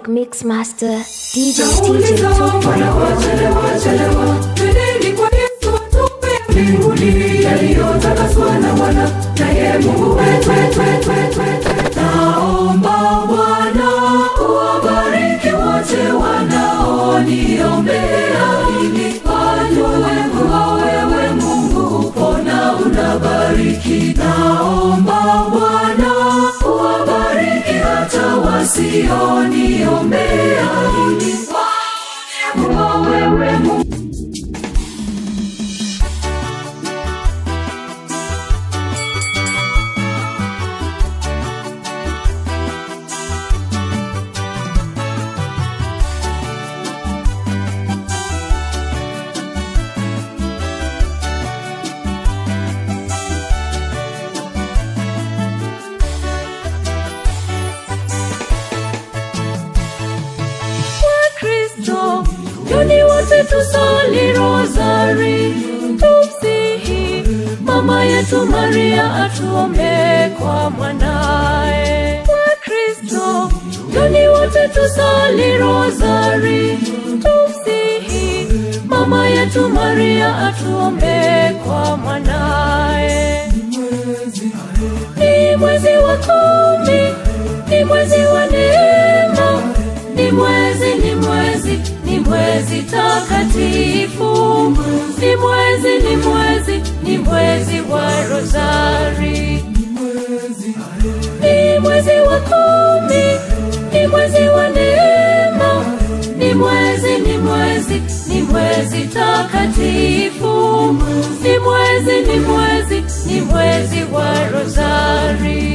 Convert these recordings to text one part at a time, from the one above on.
Magic Mix Master DJ TJ254. Mbinguni yaliyotakaswa na Bwana, naye Mungu wetu. Naomba Bwana uwabariki wote wanaoniombea, ili wajue wewe Mungu upo na unabariki. Naomba Bwana uwabariki hata wasioniombea, ili wajue wewe Mungu. Yoni wote tusali rosari, tumsihi mama yetu Maria atuombe kwa mwanae. Kwa Kristo, yoni wote tusali rosari, tumsihi mama yetu Maria atuombe kwa mwanae. Ni mwezi wa 10, ni mwezi wa neema, ni mwezi takatifu, ni mwezi wa rosari. Ni mwezi wa 10, ni mwezi wa neema, ni mwezi takatifu, ni mwezi wa rosari.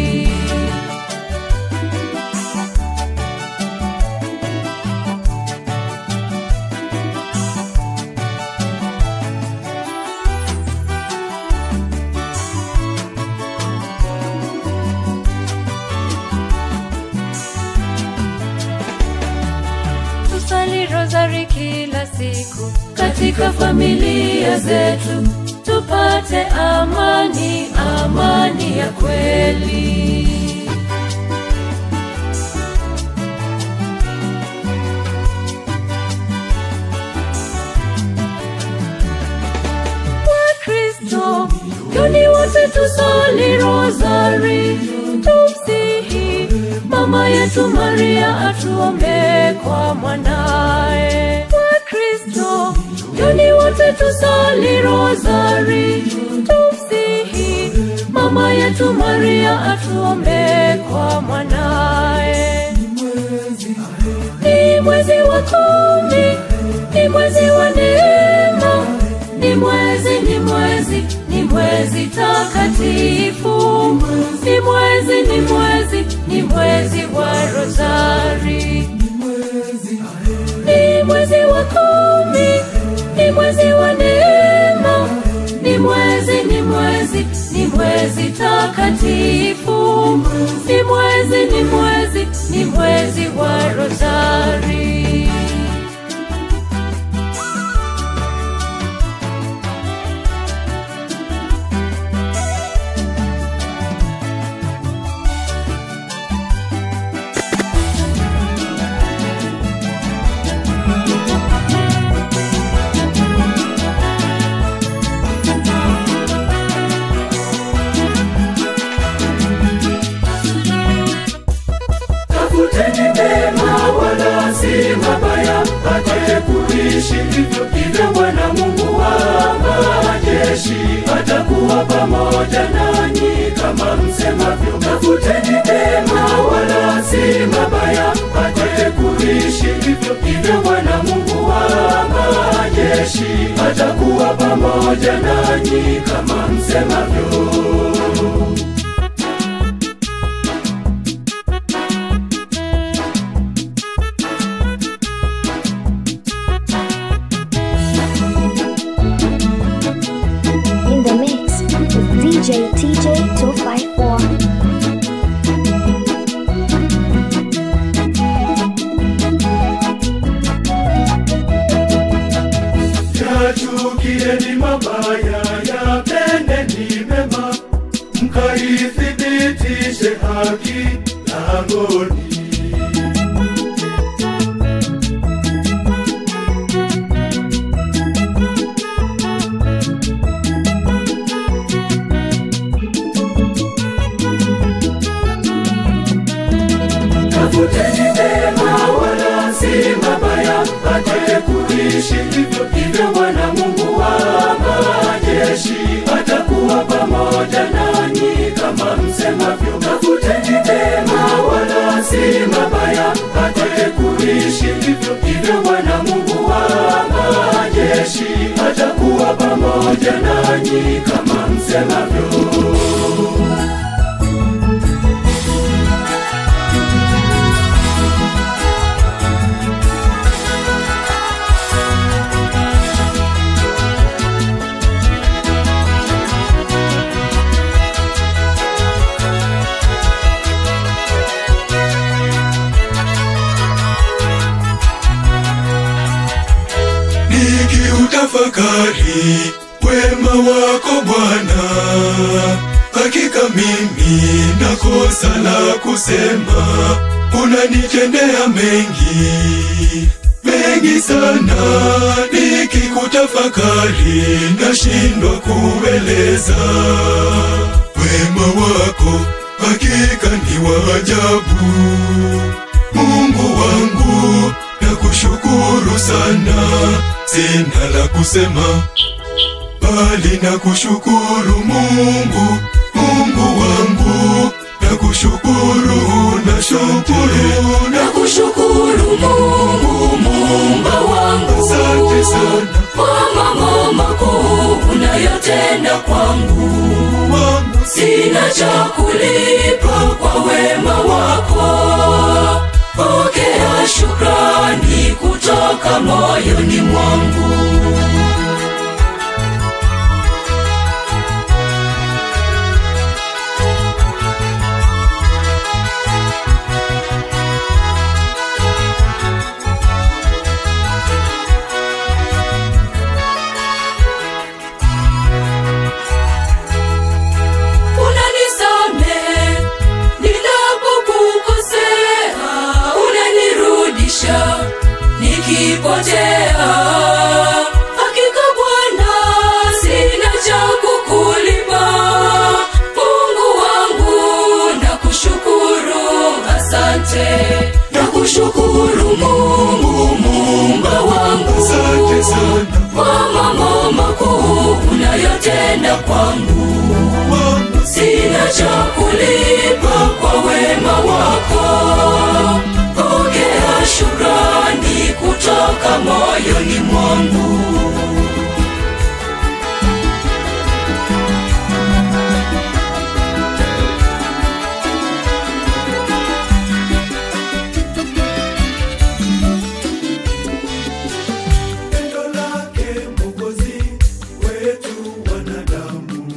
Rosari kila siku katika familia zetu, tupate amani ya kweli. Kwa Kristo, yoni wote tusali rosari, tumsihi mama yetu Maria atuombe kwa mwanae. Kwa Kristo, yoni wote tusali rosari, tumsihi mama yetu Maria atuombe kwa mwanae. Ni mwezi wa 10, ni mwezi wa neema, ni mwezi takatifu, ni mwezi wa rosari. Ni mwezi wa 10, ni mwezi wa neema, ni mwezi takatifu, ni mwezi wa rosari. Mabaya mpate kuishi hivyo Bwana Mungu wa majeshi atakuwa pamoja nanyi kama msemavyo. Tafuteni mema wala si mabaya mpate kuishi hivyo Bwana Mungu wa majeshi atakuwa pamoja nanyi kama msemavyo. DJ TJ254. Yachukieni mabaya, yapendeni mema, mkaithibitishe haki langoni. tafuteni mema wala si mabaya, mpate kuishi. Hivyo Bwana Mungu wa majeshi atakuwa pamoja nanyi kama msemavyo. Tafuteni mema wala si mabaya, mpate kuishi. Hivyo Bwana Mungu wa majeshi atakuwa pamoja nanyi kama msemavyo. Nikiutafakari wema wako Bwana, hakika mimi nakosa la kusema. Unanitendea mengi, mengi sana. Nikikutafakari nashindwa kueleza. Wema wako hakika ni wa ajabu. Mungu wangu nakushukuru sana. Sina la kusema bali nakushukuru Mungu, Mungu wangu. Nakushukuru, nakushukuru Mungu, Muumba wangu. Asante sana kwa mambo makuu unayotenda kwangu. Sina cha kulipa kwa wema wako. Pokea shukrani kutoka moyoni mwangu. Nikipotea, hakika Bwana sina cha kukulipa. Mungu wangu nakushukuru, asante. Nakushukuru Mungu, Muumba wangu. Asante sana kwa mambo makuu unayotenda kwangu. Sina cha kulipa kwa wema wako. Pokea shukrani kutoka moyoni mwangu. pendo lake Mwokozi wetu wanadamu,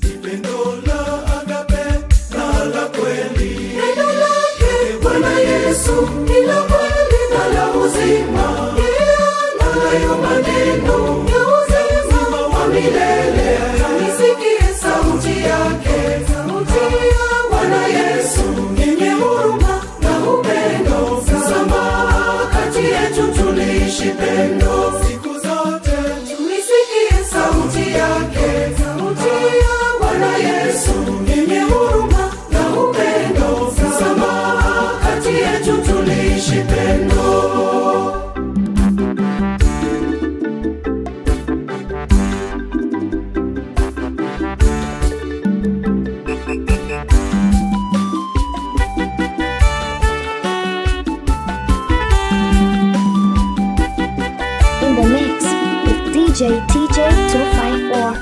ni pendo la agape na la kweli. Pendo lake Bwana Yesu ni la kweli na la uzima. Anayo maneno ya uzima wa milele. Nisikie sauti yake, sauti ya Bwana Yesu yenye huruma na upendo. Msamaha kati yetu tuliishi pendo Siku zote nisikie sauti yake, sauti ya Bwana Yesu yenye huruma na upendo. Msamaha kati yetu tuliishi pendo. In the mix with DJ TJ254.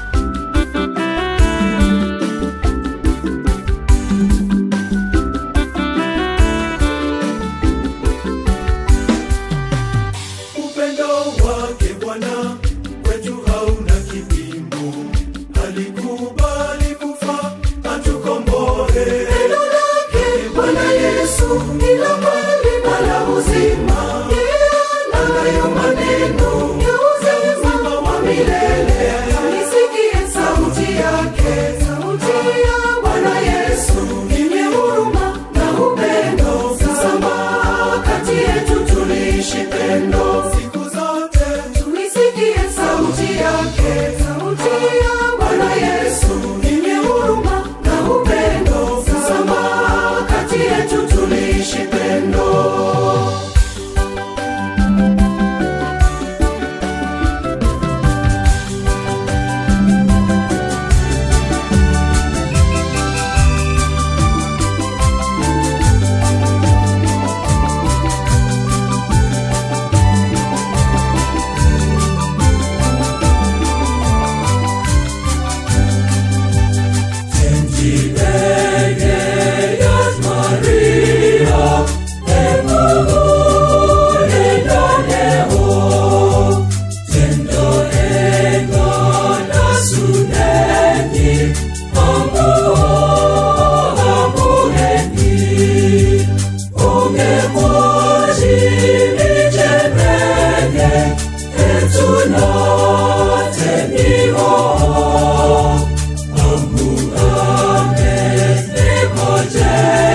upendo wake Bwana kwetu hauna kipimo. Alikubali kufa atukomboe. Pendo lake Bwana Yesu ni la kweli na la uzima. Anayo maneno ya uzima wa milele.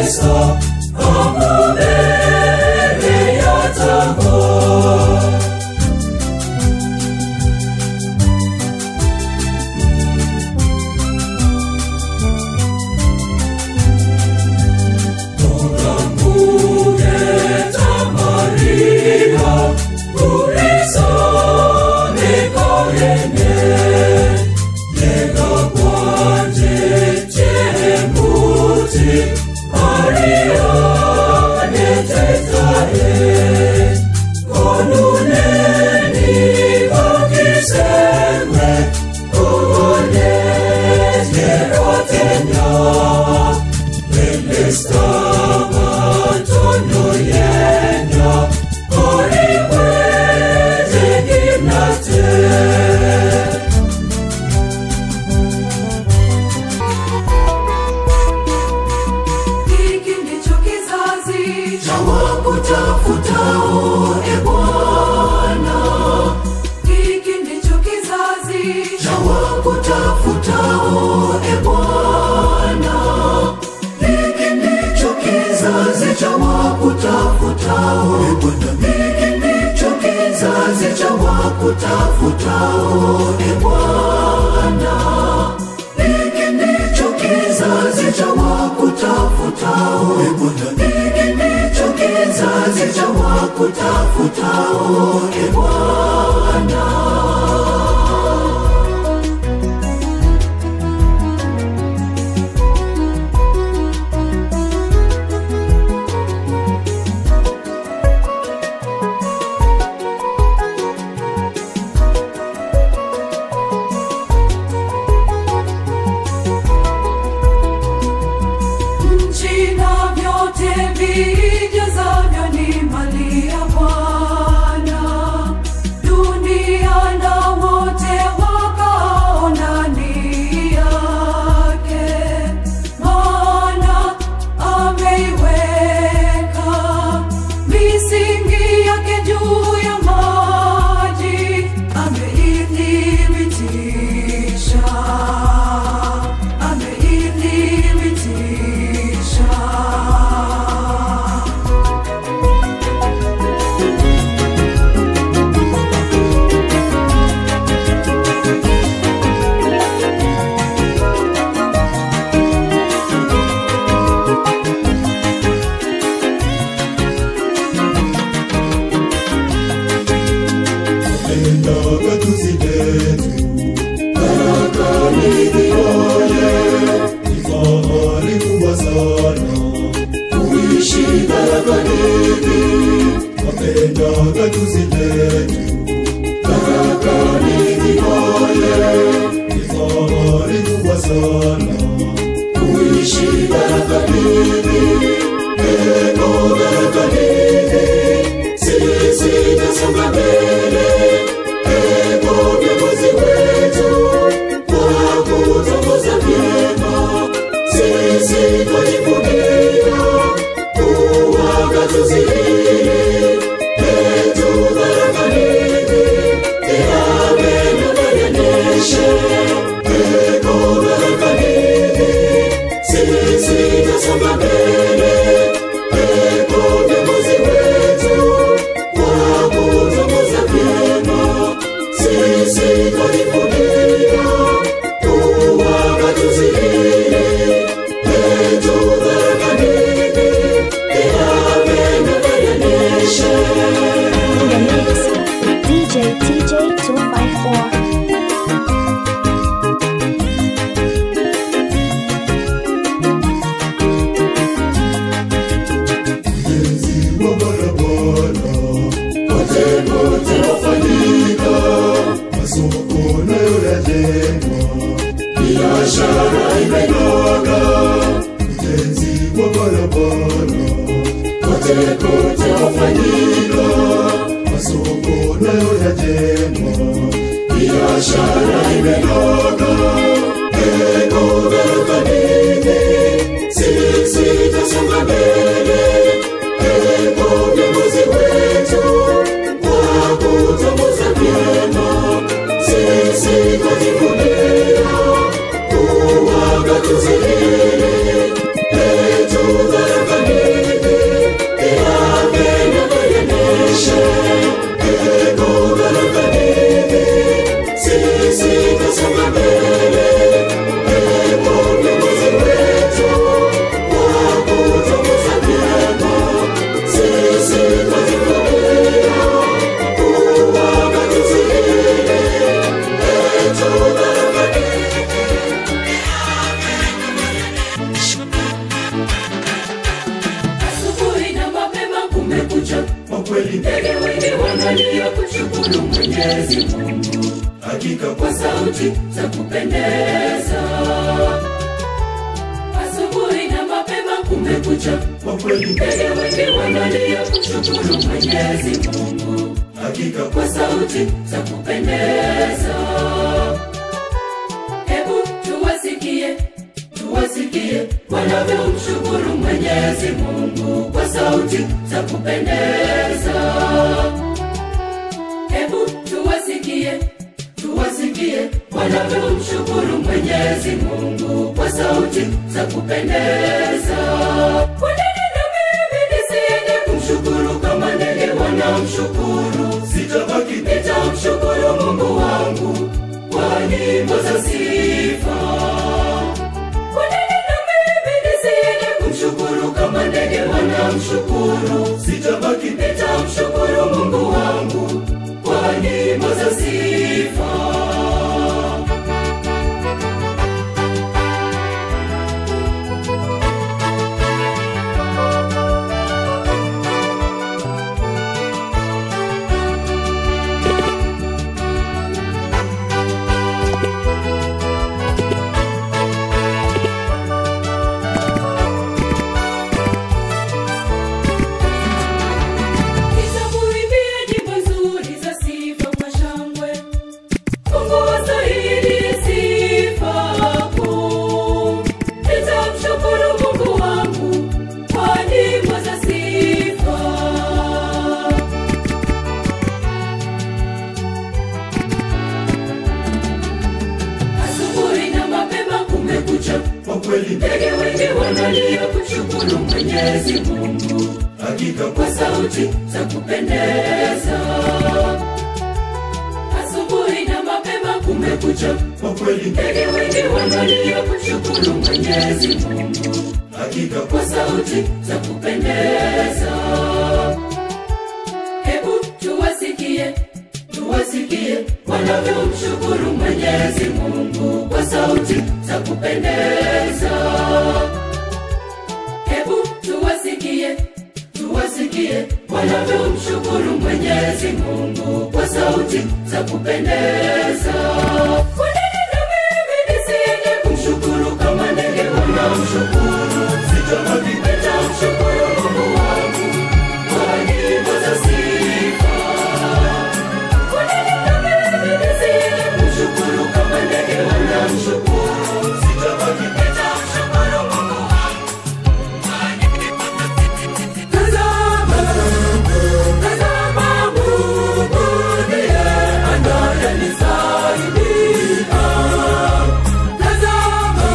Kristo mbele ya tango. Kutafutao Bwana, hiki ndicho kizazi cha wakutafutao Bwana, hiki ndicho kizazi cha wakutafutao Bwana. Tuzilie, to the kweli ndege wengi wanalia kushukuru Mwenyezi Mungu, hakika kwa sauti za kupendeza. Asubuhi na mapema kumekucha, kwa kweli ndege wengi wanalia kushukuru Mwenyezi Mungu, hakika kwa sauti za kupendeza. Hebu tuwasikie wanavyomshukuru Mwenyezi Mungu kwa sauti za kupendeza. Hebu tuwasikie wanavyomshukuru Mwenyezi Mungu kwa sauti za kupendeza. Kwa nini na mimi nisiende kumshukuru kama ndege wanamshukuru? Sitabaki, nitamshukuru Mungu wangu kwa nyimbo za sifa. Kwa nini na mimi nisiende kumshukuru kama ndege wanamshukuru? Sitabaki, nitamshukuru Mungu wangu kwa nyimbo za sifa. Ndege wengi wanalia kushukuru Mwenyezi Mungu, hakika kwa sauti za kupendeza. Asubuhi na mapema kumekucha, kwa kweli ndege wengi wanalia kushukuru Mwenyezi Mungu, hakika kwa sauti za kupendeza. Hebu tuwasikie wanavyomshukuru Mwenyezi Mungu kwa sauti za kupendeza. Hebu tuwasikie wanavyomshukuru Mwenyezi Mungu kwa sauti za kupendeza. Kwa nini na mimi nisiende kumshukuru kama ndege wanamshukuru? Sitabaki, nitamshukuru Mungu wangu kwa nyimbo za sifa. Kwa nini na mimi nisiende kumshukuru kama ndege wanamshukuru? Sitabaki, nitamshukuru Mungu wangu kwa nyimbo za sifa. Tazama Mungu ndiye anayenisaidia. Tazama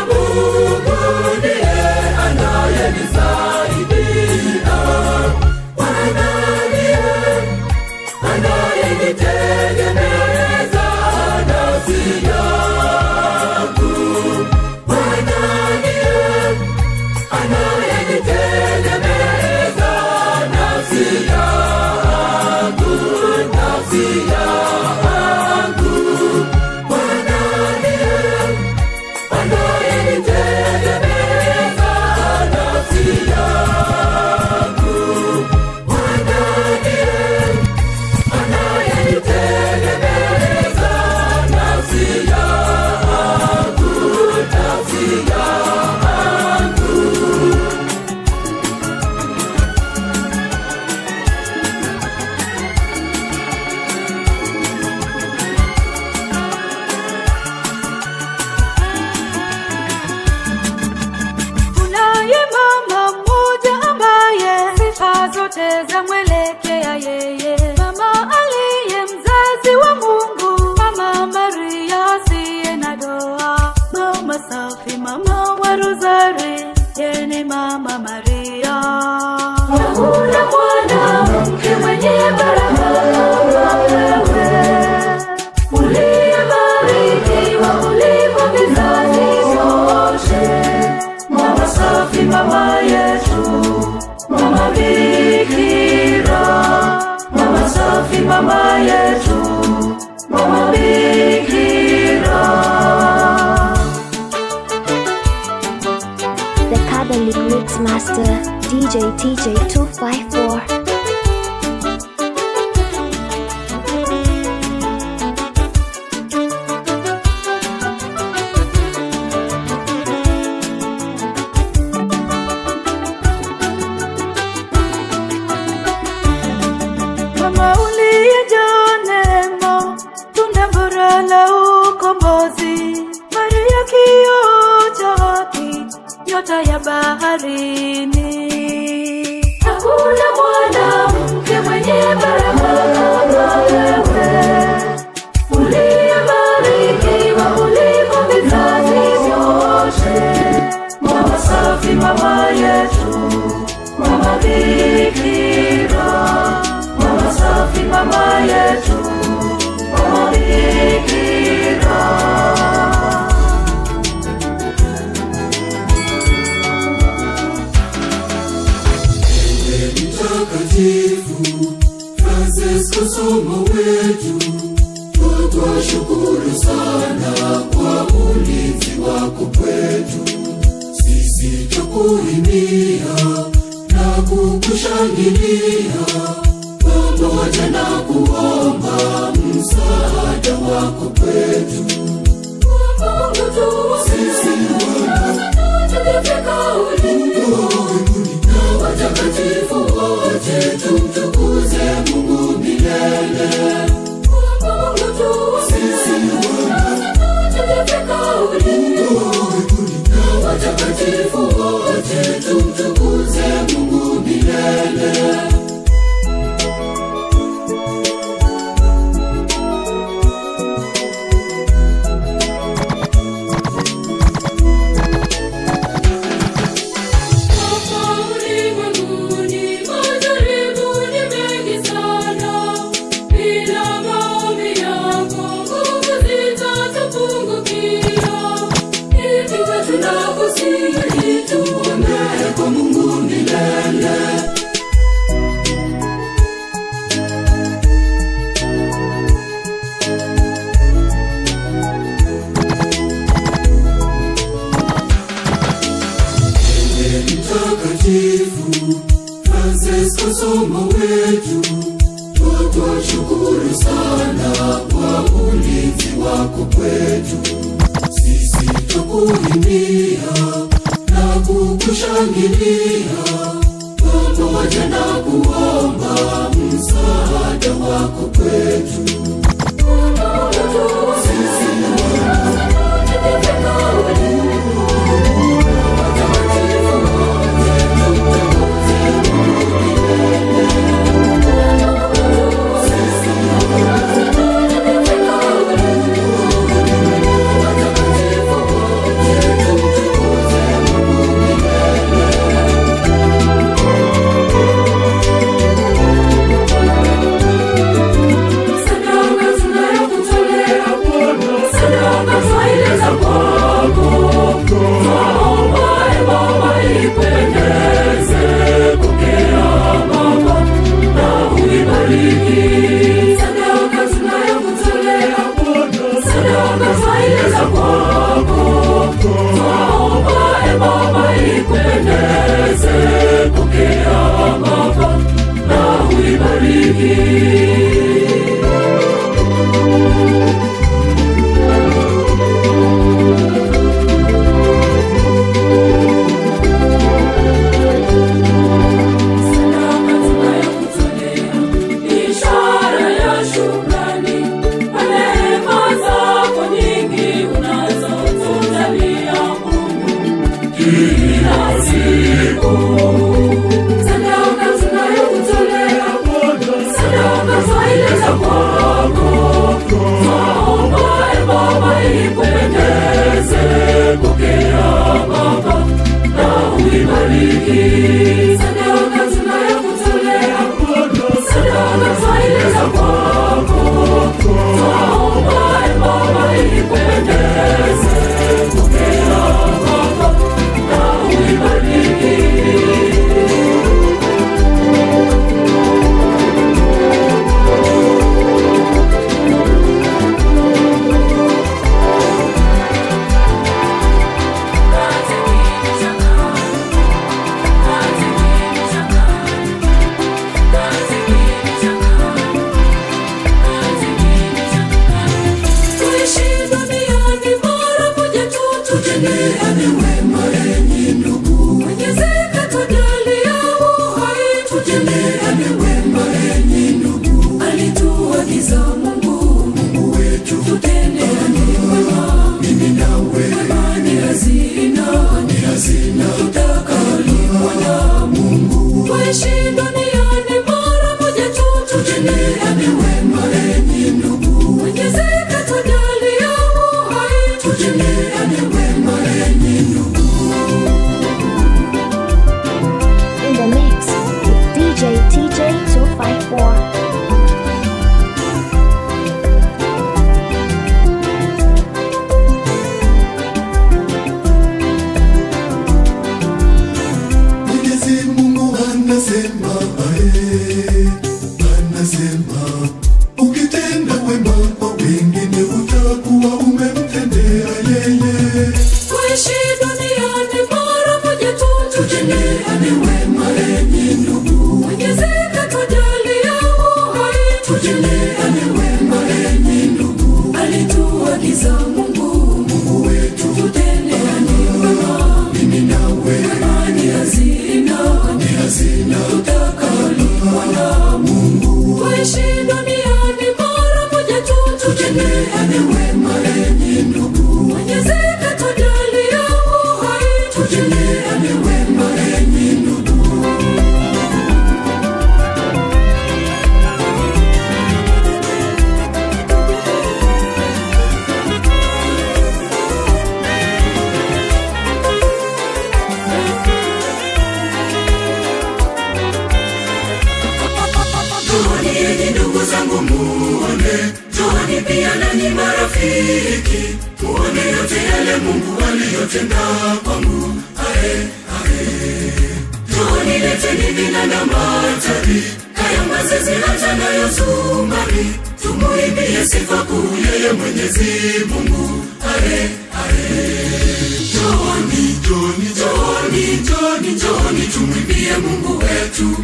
Mungu ndiye anayenisaidia. Bwana ndiye anayenitegemeza nafsi yangu. Bwana ndiye anayenitegemeza nafsi yangu, nafsi yangu. Bwana ndiye anayenitegemeza nafsi yangu. Bwana ndiye anayenitegemeza nafsi yangu, nafsi yangu. Kunaye mama mmoja ambaye sifa zote zamwelekea yeye, mama aliye mzazi wa Mungu, Mama Maria asiye na doa, mama safi, mama wa Rozari, yeye Mama Maria. Hakuna mwanamke mwenye baraka wewe, uliyebarikiwa kuliko vizazi vyote. Mama safi, mama yetu, mama bikira. Mama safi, mama yetu, mama bikira. The Fatherly Mix Master DJ TJ254. Ya baharini hakuna mwanamke mwenye baraka kama wewe, uliyebarikiwa kuliko vizazi vyote. Mama safi, mama yetu, mama bikira, mama safi, mama yetu, mama bikira. Francisco somo wetu, twashukuru sana kwa ulinzi wako kwetu. Sisi tukuimbia na kukushangilia, pamoja na kuomba msaada wako kwetu. Sisi tumefika ulimwenguni na watakatifu wote, tumtukuze Mungu milele. Sisi tumefika ulimwenguni na watakatifu wote, tumtukuze Mungu milele. Francisco somo wetu, twashukuru sana kwa ulinzi wako kwetu. Sisi tukuimbia na kukushangilia, pamoja na kuomba msaada wako kwetu. Sisi Thank you. hazina tutakayolimwa na Mungu. Tuishi duniani mara moja tu, tujendeane wema enyi ndugu. Mwenyezi katujalia uhai, tujendeane wema enyi ndugu. In the mix with DJ TJ 254. Anasema ukitenda wema kwa wengine utakuwa umemtendea yeye. Tuishi duniani mara moja tu, tujendeane wema enyi ndugu. Mwenyezi katujalia uhai, tujendeane wema enyi ndugu. Alituagiza Mungu wetu tutendeane wema. Mimi nawe ni hazina tutakayolimwa na Mungu. Tuishi duniani mara moja tu, tujendeane wema enyi ndugu. Mwenyezi katujalia uhai, tujendeane wema enyi ndugu. Ndugu zangu muone, tuone pia nanyi marafiki, muone yote yale Mungu aliyotenda kwangu. Tuone leteni vina na matari, kaya mazezi hata nayo zumari, tumuimbie sifa kuu yeye Mwenyezi Mungu. Joni, tumuimbie Mungu wetu.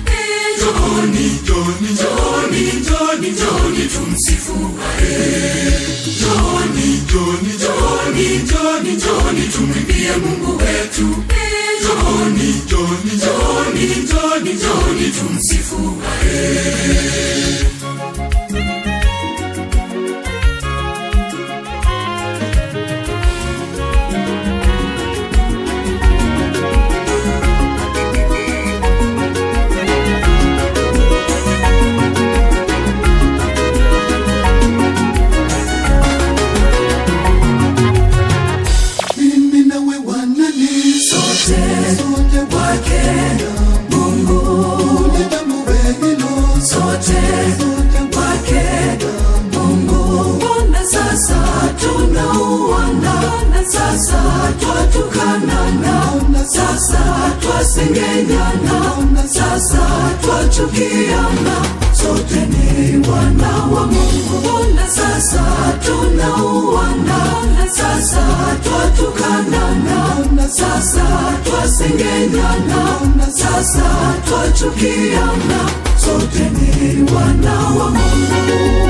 Joni, tumsifu. Joni, tumwimbie Mungu wetu. Joni, tumsifu. Sasa twachukiana, sote ni wana wa Mungu. Sasa tunauana, sasa twatukanana, sasa twasengenyana, sasa twachukiana, sote ni wana wa Mungu.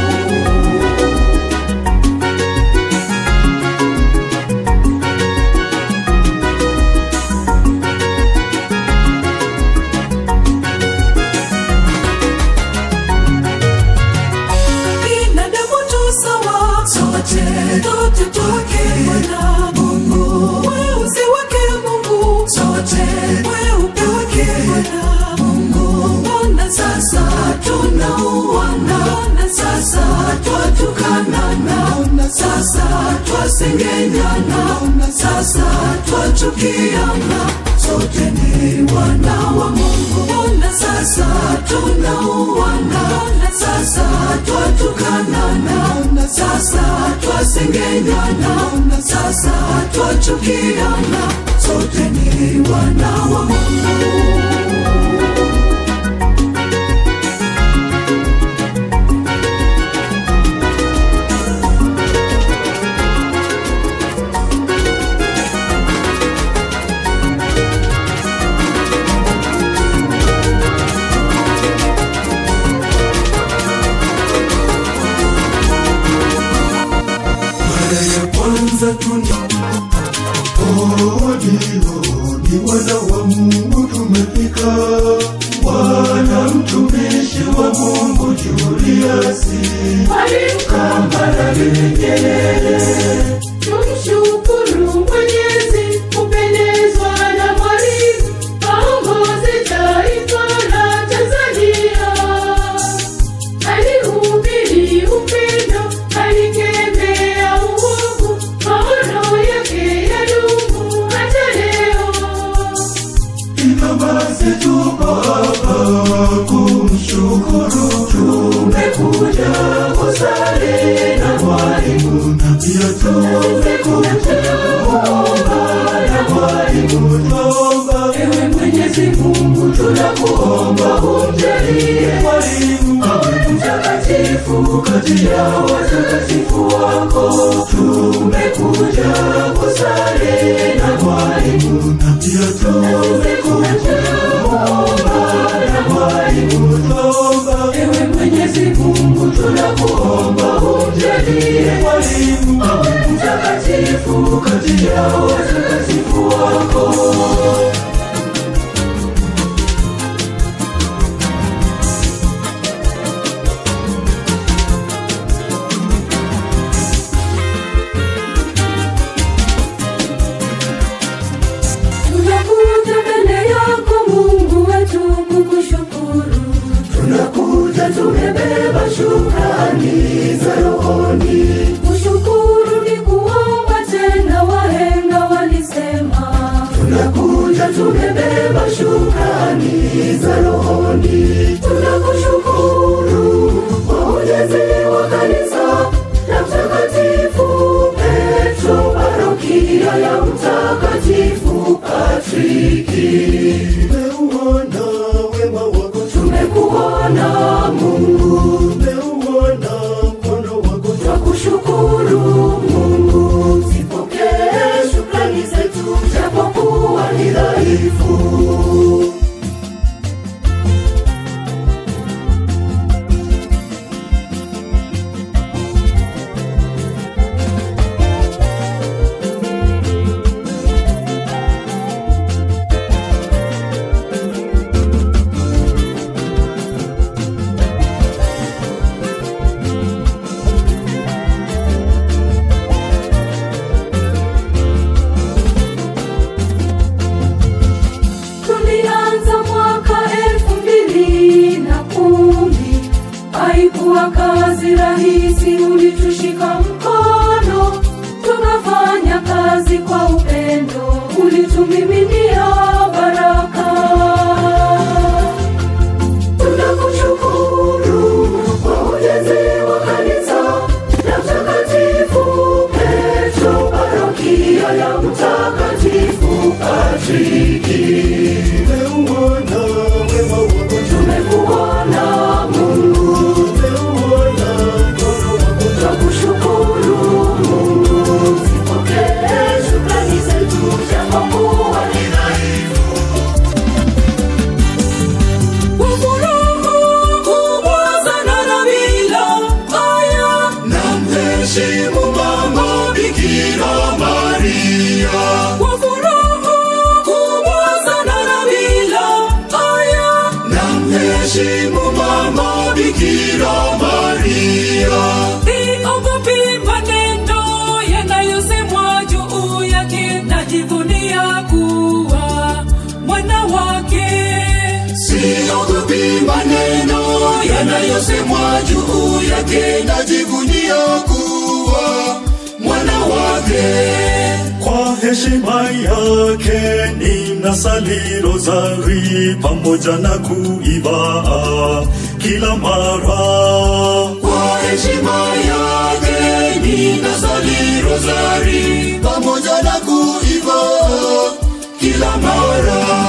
Sasa twachukiana, sote ni wana wa Mungu. Sasa tunauana, sasa twatukanana, sasa twasengenyana, sasa twachukiana, sote ni wana wa Mungu. Ni wana wa Mungu tumefika, wana mtumishi wa Mungu Juliasi Kambarage Nyerere. Tumshukuru Mwenyezi kupendezwa sisi tupo hapa kumshukuru. Tumekuja kusali na mwalimu, na pia tumekuja kuomba na mwalimu. Tuomba ewe Mwenyezi Mungu, tunakuomba umjalie mwalimu awe mtakatifu kati ya watakatifu wako. Tumekuja kusali na mwalimu, na pia tumekuja kuomba na mwalimu. Tuomba ewe Mwenyezi Mungu, tunakuomba umjalie mwalimu awe mtakatifu kati ya watakatifu wako. Tumebeba shukrani za rohoni. Kushukuru ni kuomba tena, wahenga walisema. Tunakuja tumebeba shukrani za rohoni. Tunakushukuru kwa ujenzi wa kanisa la Mtakatifu Petro, parokia ya Mtakatifu Patriki. Tumeuona wema wako, tumekuona Mungu, tumeuona mkono wako. Twakushukuru Mungu, zipokee shukrani zetu japokuwa ni dhaifu. Haikuwa kazi rahisi, ulitushika mkono, tukafanya kazi kwa upendo, ulitumiminia baraka. Tunakushukuru kwa ujenzi wa kanisa la Mtakatifu Petro, parokia ya Mtakatifu Patriki. Tumeuona wema wako, tumekuona Mungu, tumeuona mkono wako. Twakushukuru Mungu, zipokee shukrani zetu japokuwa ni dhaifu. Kwa furaha kubwa sana na bila haya, namheshimu Mama Bikira Maria. Kwa furaha kubwa sana na bila haya, namheshimu Mama Bikira Maria. Siogopi maneno yanayosemwa juu yake, najivunia kuwa mwana wake. Siogopi maneno yanayosemwa juu yake, najivunia kuwa mwana wake. Kwa heshima yake ninasali rozari pamoja na kuiva kila mara. Kwa heshima yake ninasali rozari pamoja na kuiva kila mara.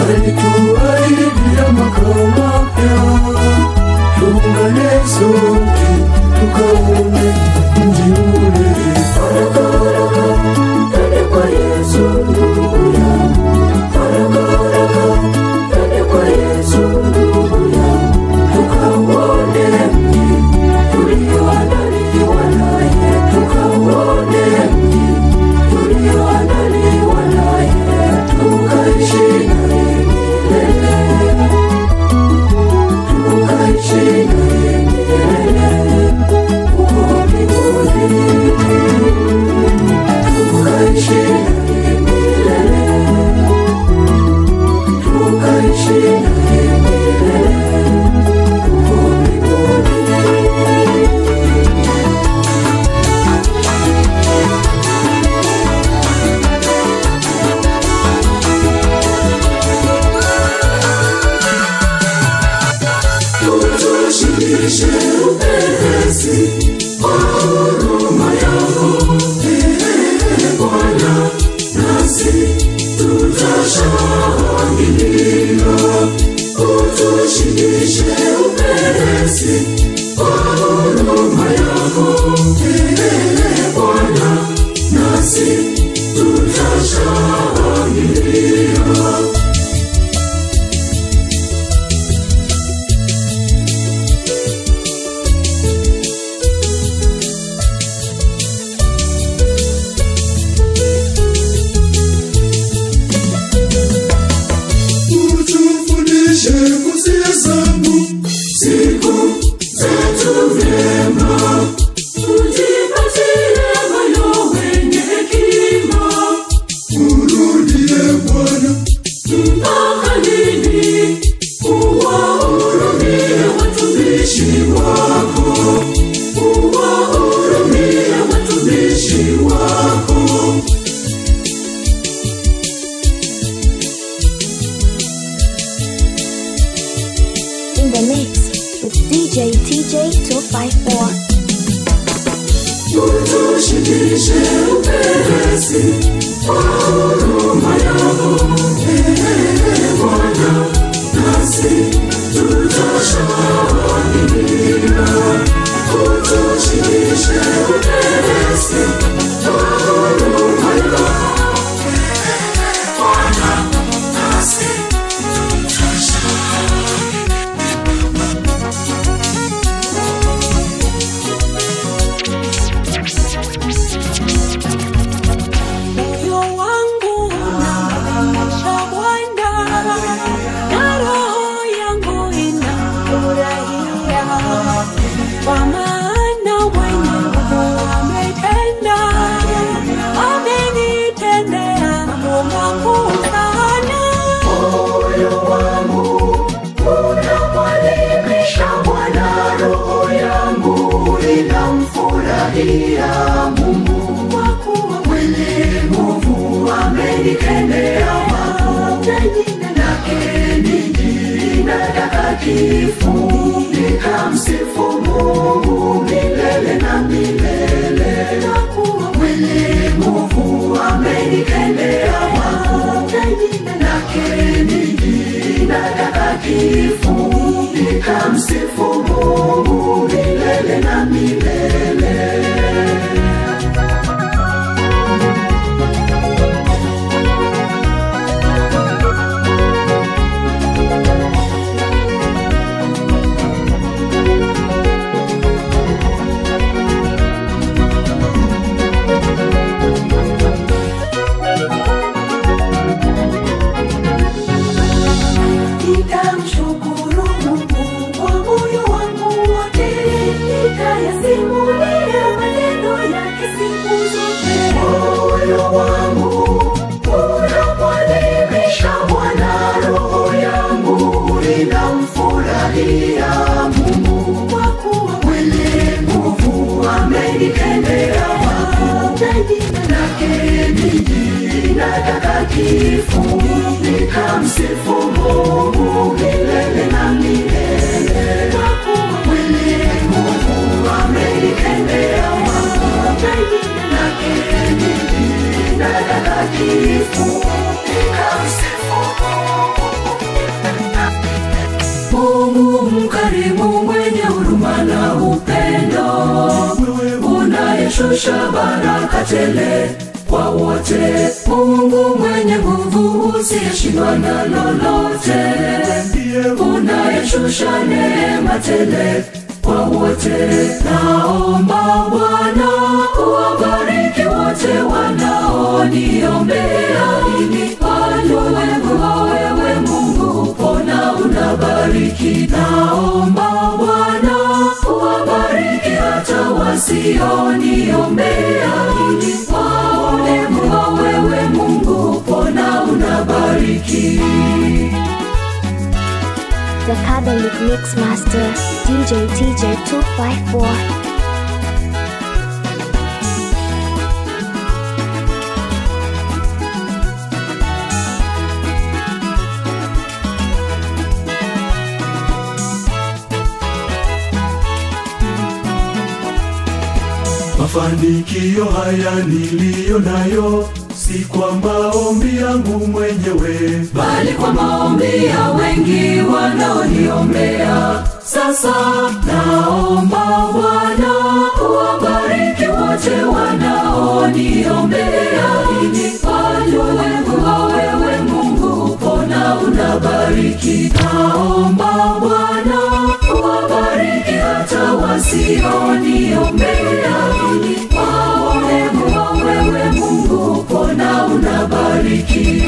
alituahidia makao mapya. Tuungane sote tukaone mji ule. Haraka haraka twende kwa Yesu ndugu yangu, haraka haraka twende kwa Yesu ndugu yangu, tukauone mji tulioandaliwa naye, tukauone mji tulioandaliwa naye, tukaishi naye milele, tukaishi naye milele huko mbinguni, tukaishi naye milele, tukaishi naye milele huko mbinguni. Tushibishe upesi kwa huruma yako, Bwana, nasi tutashangilia. Tushibishe upesi kwa huruma yako, Bwana, nasi tutashangilia. Kuzihesabu siku zetu vyema, tujipatie moyo wenye hekima. Urudie Bwana mpaka lini? Uwahurumie watumishi wako, uwahurumie watumishi wako. In the mix with DJ TJ254. Tushibishe upesi kwa huruma yako, Bwana, nasi tutashangilia. Tushibishe upesi kwa huruma yako, Bwana, nasi Moyo wangu unamlisha Bwana, na roho yangu inafurahia, kwa maana mwenye nguvu ametenda, amenitendea mambo makuu sana. moyo wangu unamwadhimisha Bwana, roho yangu inamfurahia Mungu, kwa kuwa mwenye nguvu amenitendea makuu, jina lake ni jina takatifu. Nitamsifu Mungu milele na milele, kwa kuwa mwenye nguvu amenitendea makuu, jina lake ni jina takatifu. Nitamsifu Mungu milele na milele. Nitamshukuru Mungu kwa moyo wangu wote, nitayasimulia maneno yake siku zote. Moyo wangu unamwadhimisha Bwana, roho yangu inamfurahia Mungu, kwa kuwa mwenye nguvu amenitendea makuu, jina lake ni jina takatifu. Nitamsifu Mungu milele na milele, kwa kuwa mwenye nguvu amenitendea makuu, jina lake ni jina takatifu. Nitamsifu Mungu mkarimu, mwenye huruma na upendo, unayeshusha baraka tele kwa wote. Mungu mwenye nguvu, usiyeshindwa na lolote, unayeshusha neema tele kwa wote. Naomba Bwana uwabariki wote wanaoniombea, ili walimwengu wewe Mungu upona unabariki. Naomba Bwana uwabariki hata wasioniombea, ili waone wewe Mungu upona unabariki. The Catholic Mixmaster, DJ TJ254. Mafanikio haya niliyo nayo si kwa maombi yangu mwenyewe, bali kwa maombi ya wengi wanaoniombea. Sasa naomba Bwana uwabariki wote wanaoniombea, ili walimwengu wewe Mungu upona unabariki. Naomba Bwana uwabariki hata wasioniombea, ili waone wewe Mungu upona unabariki.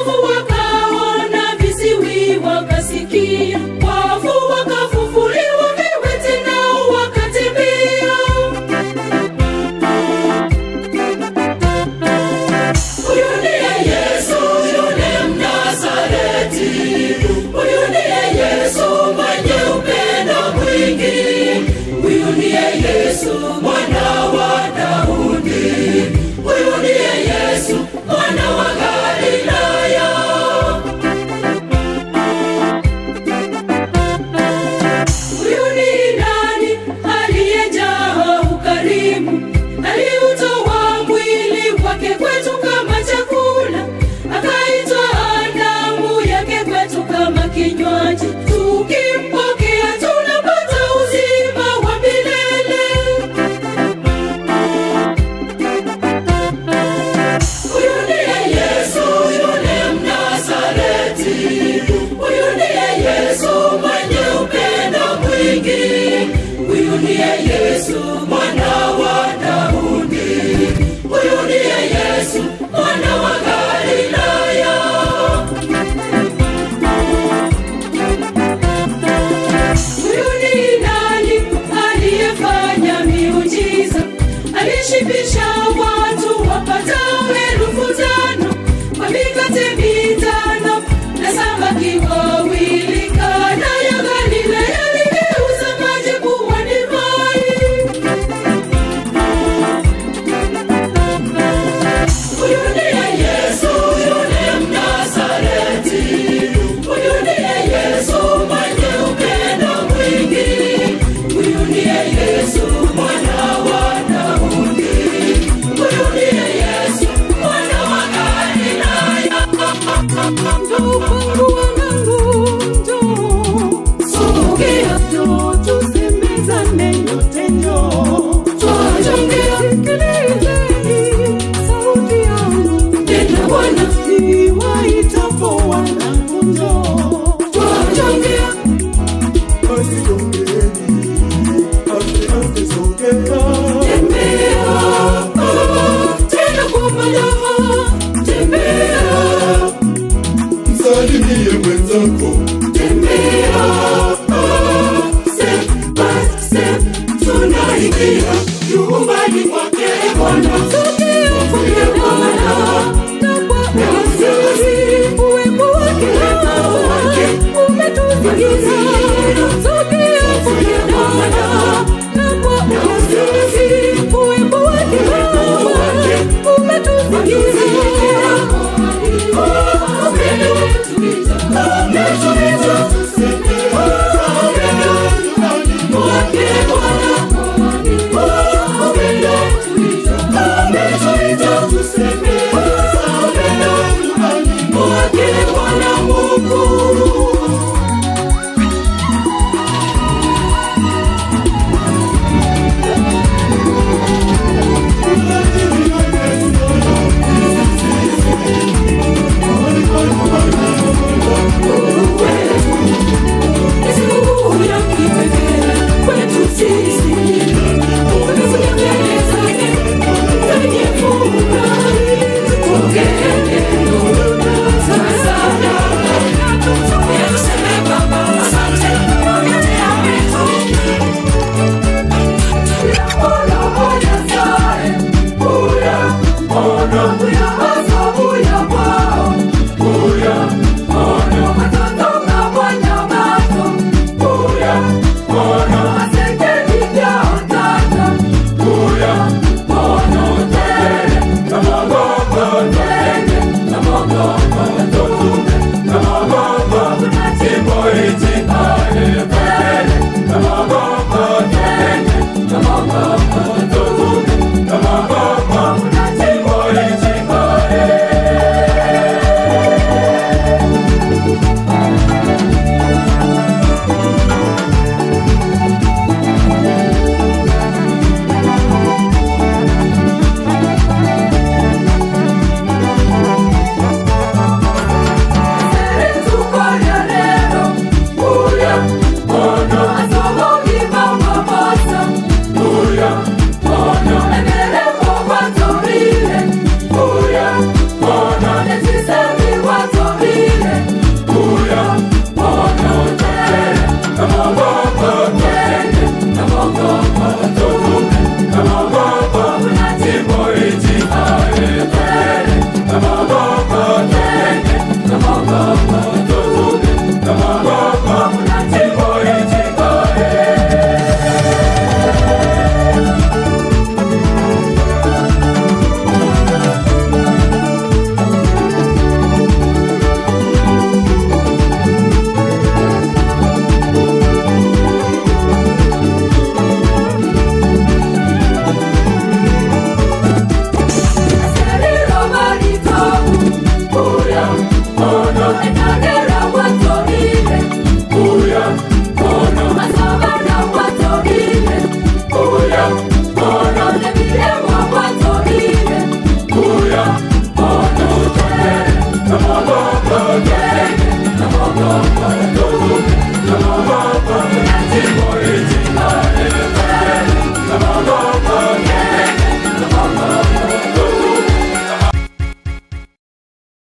vipofu wakaona, visiwi wakasikia, wafu wakafufuliwa, viwete nao wakatembea. Huyu ndiye Yesu yule Mnazareti, huyu ndiye Yesu mwenye upendo mwingi, huyu ndiye Yesu mwana wa Daudi, huyu ndiye Yesu mwana wa Galilaya. Huyu ni nani aliyejaa ukarimu, aliutoa mwili wake kwetu kama chakula, akaitwa damu yake kwetu kama kinywaji, tukimpokea tunapata uzima wa milele. Huyu ndiye Yesu yule Mnazareti, huyu ndiye Yesu mwenye upendo mwingi, huyu ndiye Yesu mwana wa Daudi, huyu ndiye Yesu mwana wa Galilaya. Huyu ni nani aliyefanya miujiza, alishibisha watu wapatao 5,000 kwa mikate 5 na samaki wawili, Kana ya Galilaya aligeuza maji kuwa divai. Huyu ndiye Yesu yule Mnazareti, huyu ndiye Yesu mwenye upendo mwingi, huyu ndiye Yesu mwana wa Daudi, huyu ndiye Yesu mwana wa Galilaya. Njoo kwangu wanangu, njoo, sogea, njoo tusemezane yote, njoo twajongea, sikilizeni sauti yangu, nena Bwana niwaitapo wanangu, njoo twajongea. Basi jongeeni, aste aste sogea. Tembea, tena kwa madaha, tembea, Msalimie mwenzako. tembea, step by step tunaingia nyumbani kwake Bwana. Sogea kwake Bwana, na kwa ujasiri uwepo wake umetuzingira. Sogea kwake Bwana, na kwa ujasiri uwepo wake umetuzingira. ekagera watoile